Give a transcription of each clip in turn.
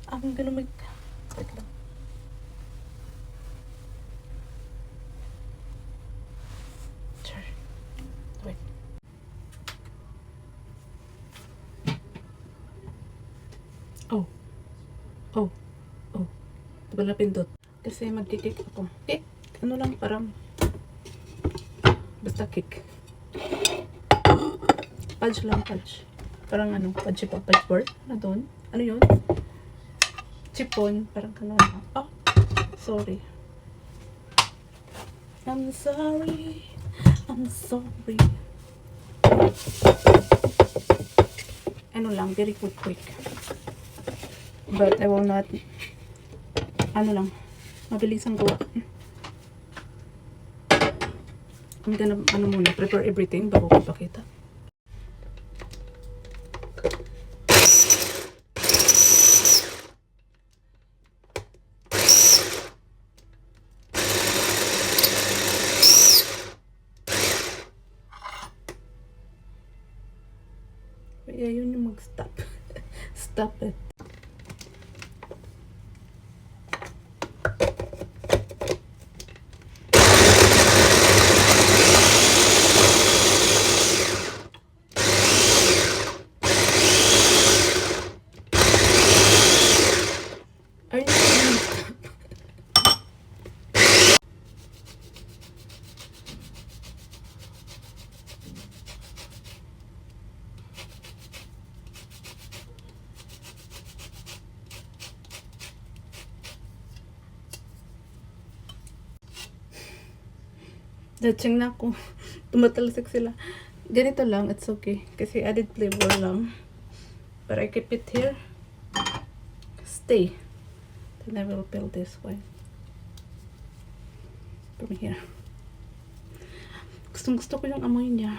I'm gonna make... Wait lang. Sure. Wait. Oh. Oh. Oh. Ito pala pindot. Kasi magkikik ako. Cake. Ano lang, parang... Basta cake. Fudge lang, fudge. Parang ano, fudge pa, fudge board. Ano doon? Ano yun? Chipon. Parang kanon. Oh, sorry. I'm sorry. I'm sorry. Ano lang, very quick. But I will not... Ano lang, mabilis ang gawa. I'm gonna, ano muna, prepare everything bago ko ipakita. Kaya yun yung mag-stop. Stop it. Are you gonna stop? Datsing na ako. Tumatalsik sila. Ganito lang, it's okay. Kasi added flavor lang. But I keep it here. Stay. Then I will peel this one. From here. Gustong gusto ko yung amoy niya.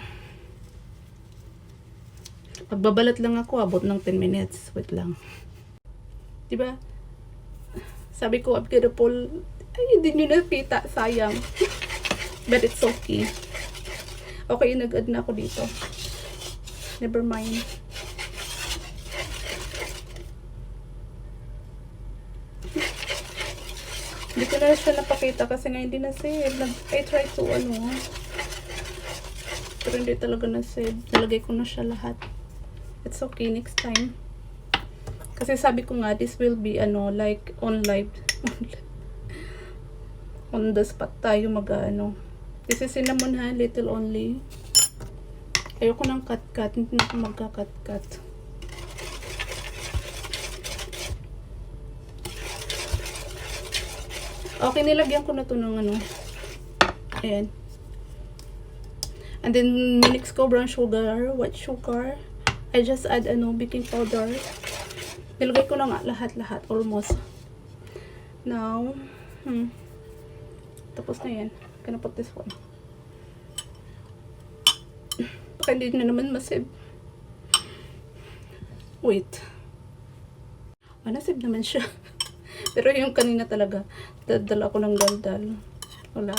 Pagbabalat lang ako, abot ng 10 minutes. Wait lang. Diba? Sabi ko, I'm gonna pull. Ay, hindi nyo nakita. Sayang. But it's okay. Okay, nag-add na ako dito. Never mind. Hindi ko na siya napakita kasi nga hindi na save. I tried to pero hindi talaga na save. Nalagay ko na siya lahat. It's okay next time. Kasi sabi ko nga, this will be like on live. On the spot tayo This is cinnamon ha, little only. Ayoko ng cut-cut, hindi na ako magka-cut-cut. Okay, nilagyan ko na to ng ayan. And then, mix ko brown sugar, white sugar. I just add baking powder. Nilagay ko na nga lahat, almost. Now, tapos na yan. Gonna put this one. Baka hindi na naman masave. Wait. Nasave naman siya. Pero yung kanina talaga, dadala ko ng daldal. Wala.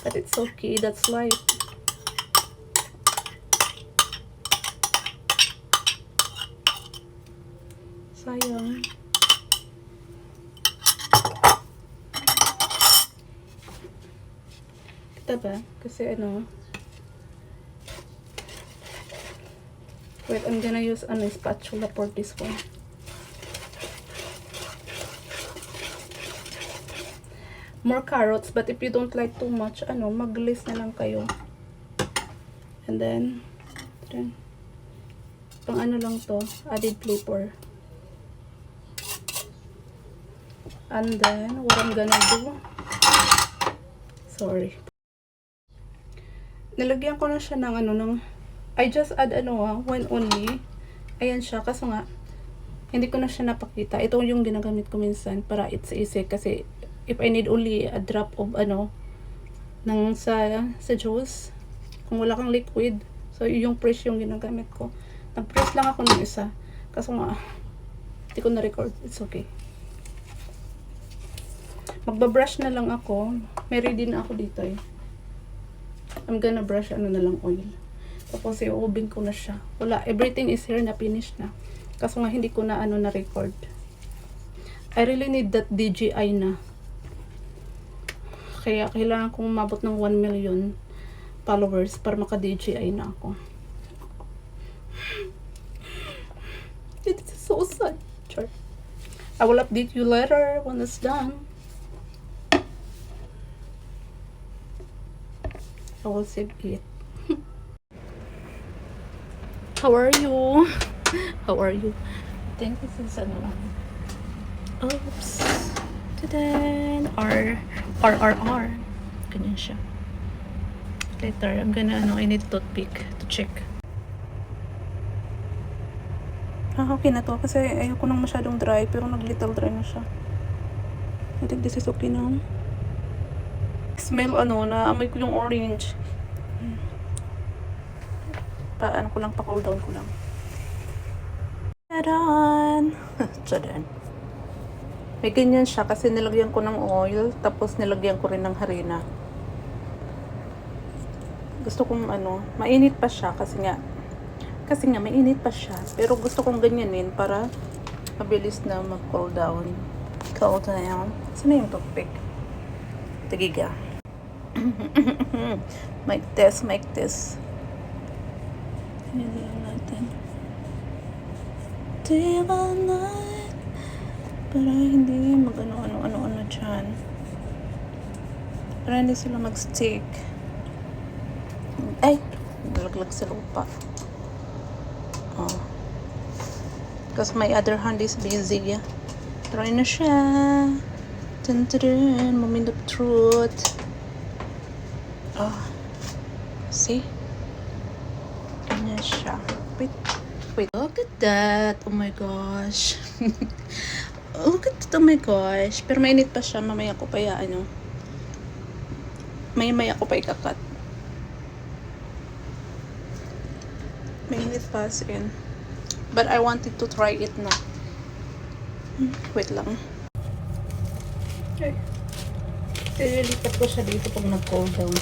But it's okay. That's life. Sayang. Kita ba? Kasi wait, I'm gonna use spatula for this one. More carrots, but if you don't like too much, mag-glaze na lang kayo. And then pang lang to, added flavor. And then, what I'm gonna do, sorry. Nilagyan ko na siya ng I just add one only. Ayan siya, kaso nga, hindi ko na siya napakita. Ito yung ginagamit ko minsan para it's easy kasi if I need only a drop of sa juice, kung wala kang liquid, so yung press yung ginagamit ko. Nag-press lang ako ng isa, kaso nga, hindi ko na-record. It's okay. Magbabrush na lang ako. May ready na ako dito eh. I'm gonna brush na lang oil. Tapos i-oven ko na siya. Wala, everything is here na finish na. Kaso nga hindi ko na na-record. I really need that DJI na. Kaya kailangan kong umabot ng 1 million followers para maka-DJI na ako. It's so sad. Sure. I will update you later when it's done. I will save it. How are you? How are you? I think this is ano lang. Oops. Tadan. R. Ganyan siya. Later, I'm gonna, I need toothpick to check. Okay na to. Kasi ayoko nang masyadong dry. Pero nag-little dry na siya. I think this is okay now. Smell na amoy ko yung orange. Paano ko lang, pa-cool down ko lang. Tadan! Tadan. May ganyan siya kasi nilagyan ko ng oil, tapos nilagyan ko rin ng harina. Gusto kong mainit pa siya kasi nga mainit pa siya. Pero gusto kong ganyanin para mabilis na mag-cool down. Cool down. Saan yung toothpick? Tagiga. Mic test. Hindi natin. Table night. Para hindi mag-ano dyan. Para hindi sila mag-stick. Ay! Nalaglag sa lupa. Oh. Because my other hand is busy. Try na siya. Dun. Moment of truth. Oh. See? Ganyan siya. Wait. Look at that. Oh my gosh. Look at that. Oh my gosh. Pero mainit pa siya. Mamaya ko pa Maya ko pa ikakat. Mainit pa as in. But I wanted to try it na. Wait lang. Okay. Ililipat ko siya dito pag nag-cool down.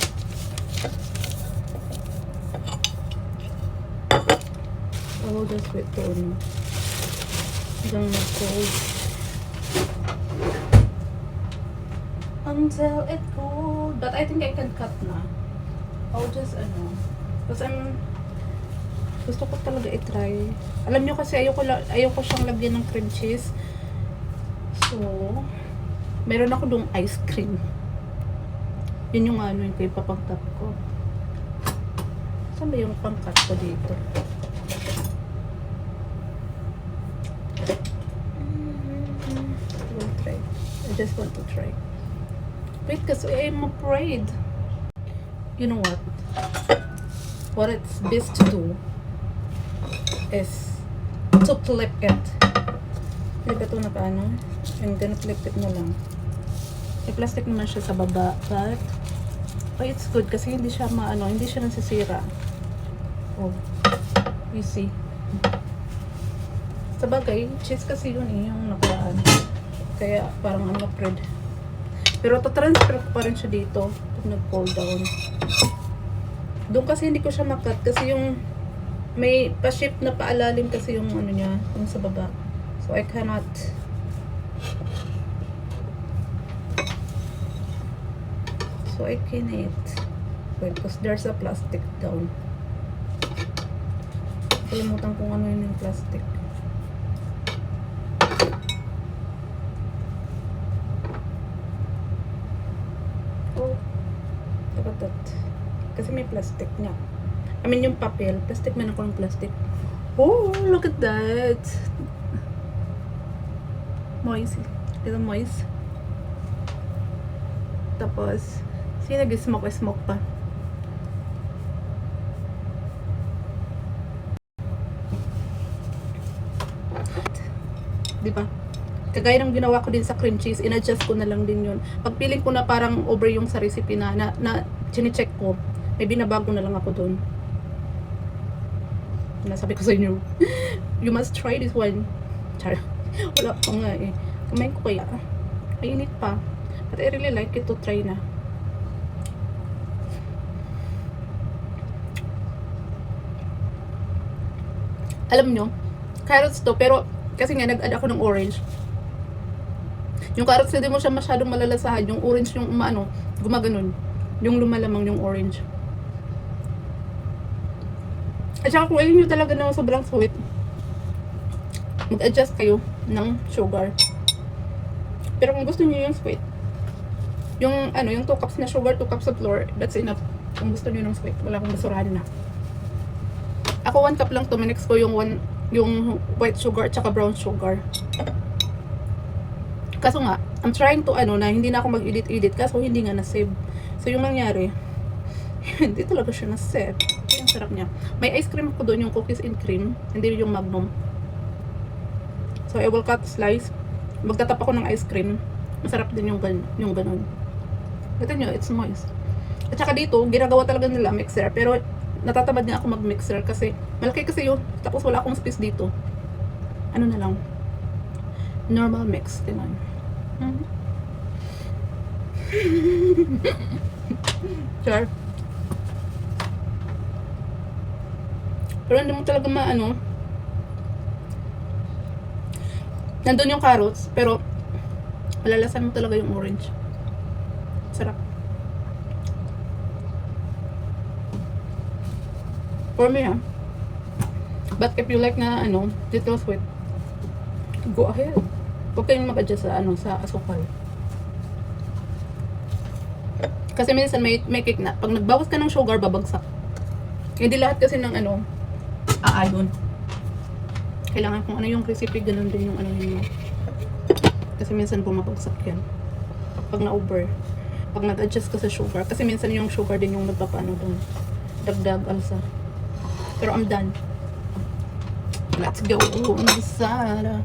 I will just wait to hanggang mag-cold. Until it cold. But I think I can cut na. I'll just because gusto ko talaga i-try. Alam nyo kasi ayoko siyang lagyan ng cream cheese. So, meron ako dong ice cream. Yun yung yung ipapang-top ko. Saan ba yung pang-cut ko dito? I just want to try. Wait, because I'm afraid. You know what? What it's best to do is to flip it. Flip ito na paano? I'm gonna flip it na lang. May plastic naman siya sa baba, but it's good kasi hindi siya hindi siya nasisira. Oh, you see. Sa bagay, cheese kasi yun yung nakaraan. Kaya parang afraid. Pero to-transfer ko pa rin siya dito pag nag-cool down. Doon kasi hindi ko siya makat kasi yung may pa-shift na paalalim kasi yung niya, yung sa baba. So I cannot. Wait, because there's a plastic down. Kalimutan kung ano yun yung plastic. Kasi may plastic niya. I mean, yung papel. Plastic man ako ng plastic. Oh, look at that. Moist. Little moist. Tapos, nag-smoke pa. Diba? Kagaya ng ginawa ko din sa cream cheese, in-adjust ko na lang din yun. Pag feeling ko na parang over yung sa recipe na chine-check ko, may binabago na lang ako dun. Nasabi ko sa inyo, you must try this one. Char. Wala pa nga eh. Kamay ko kaya. Mainit pa. But I really like it to try na. Alam nyo, carrots to, pero kasi nga nag-add ako ng orange. Yung carrots, hindi mo siya masyadong malalasahan. Yung orange, yung umaano, gumaganon. Yung lumalamang yung orange. At saka kung ayaw nyo talaga na sobrang sweet, mag-adjust kayo ng sugar. Pero kung gusto niyo yung sweet, yung ano, yung 2 cups na sugar, 2 cups of flour, that's enough. Kung gusto niyo ng sweet, wala akong basurahan na. Ako 1 cup lang to, minix ko yung white sugar at saka brown sugar. Kaso nga, I'm trying to ano na hindi na ako mag-edit kaso hindi nga na-save. So yung nangyari, hindi talaga siya na-save. Ang sarap niya. May ice cream ko doon, yung cookies and cream, hindi yung Magnum. So I will cut slice. Magtatap ako ng ice cream. Masarap din yung ganun. Kita nyo, it's moist. At saka dito, ginagawa talaga nila mixer. Pero natatamad nga ako mag-mixer kasi malaki kasi yun. Tapos wala akong space dito. Ano na lang. Normal mix. Tingnan. Sure. Pero hindi mo talaga maano. Nandun yung carrots, pero malalasan mo talaga yung orange. Sarap. For me, ha. But if you like na ano, little sweet, go ahead. Huwag kayong mag-adjust sa ano, sa asukal. Kasi minsan may cake na, pag nagbawas ka ng sugar, babagsak. Hindi lahat kasi ng ano, aayon. Kailangan kung ano yung recipe, ganun din yung ano yun. Kasi minsan bumabagsak yan. Pag na-over. Pag nag-adjust ka sa sugar. Kasi minsan yung sugar din yung nagpapaano dun. Dagdag alsa. Pero I'm done. Let's go. Masara.